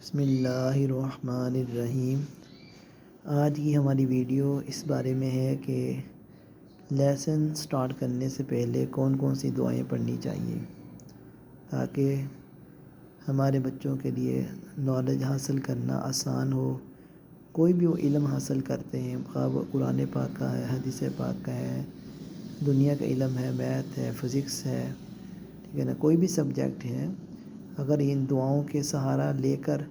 بسم اللہ الرحمن الرحیم۔ آج کی ہماری ویڈیو اس بارے میں ہے کہ لیسن سٹارٹ کرنے سے پہلے کون کون سی دعائیں پڑھنی چاہیے تاکہ ہمارے بچوں کے لیے نالج حاصل کرنا آسان ہو۔ کوئی بھی وہ علم حاصل کرتے ہیں، خواہ وہ قرآن پاک کا ہے، حدیث پاک کا ہے، دنیا کا علم ہے، میتھ ہے، فزکس ہے، ٹھیک ہے نا، کوئی بھی سبجیکٹ ہے، اگر ان دعاؤں کے سہارا لے کر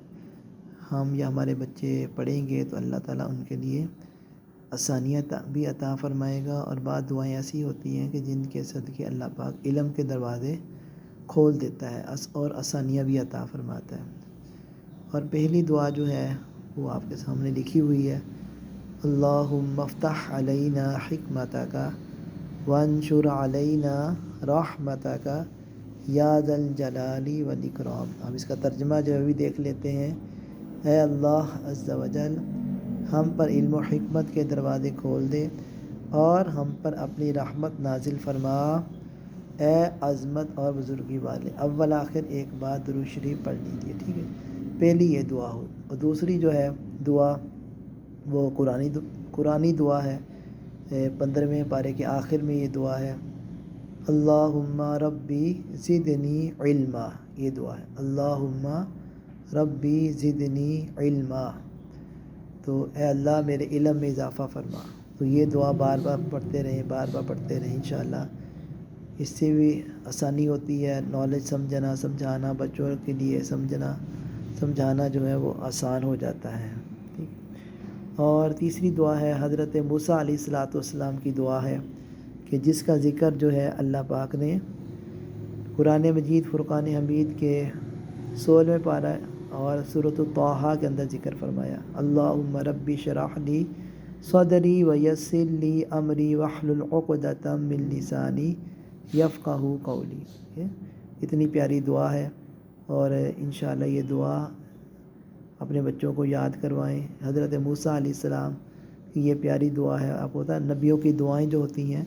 ہم یا ہمارے بچے پڑھیں گے تو اللہ تعالیٰ ان کے لیے آسانیاں بھی عطا فرمائے گا، اور بعض دعائیں ایسی ہوتی ہیں کہ جن کے صدقے اللہ پاک علم کے دروازے کھول دیتا ہے اور آسانیاں بھی عطا فرماتا ہے۔ اور پہلی دعا جو ہے وہ آپ کے سامنے لکھی ہوئی ہے، اللہم افتح علینا حکمتک وانشر علینا رحمتک یا ذا الجلال والاکرام۔ اب اس کا ترجمہ جو بھی دیکھ لیتے ہیں۔ اے اللہ عز و جل، ہم پر علم و حکمت کے دروازے کھول دے اور ہم پر اپنی رحمت نازل فرما، اے عظمت اور بزرگی والے۔ اول آخر ایک بار درود شریف پڑھ لیجیے، ٹھیک ہے، پہلی یہ دعا ہو۔ اور دوسری جو ہے دعا وہ قرآنی دعا ہے، 15ویں پارے کے آخر میں یہ دعا ہے، اللہم ربی زدنی علما۔ یہ دعا ہے، اللہم ربی زدنی علما، تو اے اللہ میرے علم میں اضافہ فرما۔ تو یہ دعا بار بار پڑھتے رہیں انشاءاللہ، اس سے بھی آسانی ہوتی ہے، نالج سمجھانا بچوں کے لیے سمجھانا جو ہے وہ آسان ہو جاتا ہے، ٹھیک۔ اور تیسری دعا ہے حضرت موسیٰ علیہ السلام کی دعا ہے کہ جس کا ذکر جو ہے اللہ پاک نے قرآن مجید فرقان حمید کے 16ویں پارہ اور سورۃ طٰہٰ کے اندر ذکر فرمایا، اللہم ربی اشرح لی صدری ویسر لی امری واحلل عقدۃ من لسانی یفقہوا قولی۔ اتنی پیاری دعا ہے، اور انشاءاللہ یہ دعا اپنے بچوں کو یاد کروائیں۔ حضرت موسیٰ علیہ السلام کی یہ پیاری دعا ہے۔ آپ کو پتہ ہے نبیوں کی دعائیں جو ہوتی ہیں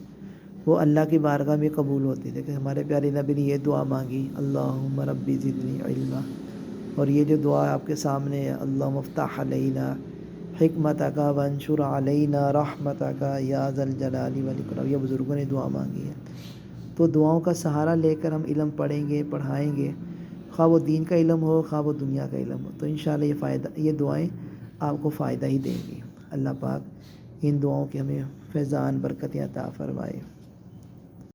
وہ اللہ کی بارگاہ میں قبول ہوتی تھی، کہ ہمارے پیارے نبی نے یہ دعا مانگی، اللہم ربی زدنی علما۔ اور یہ جو دعا آپ کے سامنے ہے، اللہم افتح علینا حکمتک وانشر علینا رحمتک یا ذا الجلال والاکرام، یہ بزرگوں نے دعا مانگی ہے۔ تو دعاؤں کا سہارا لے کر ہم علم پڑھیں گے، پڑھائیں گے، خواہ وہ دین کا علم ہو خواہ وہ دنیا کا علم ہو، تو انشاءاللہ یہ دعائیں آپ کو فائدہ ہی دیں گی۔ اللہ پاک ان دعاؤں کے ہمیں فیضان برکتیں عطا فرمائے۔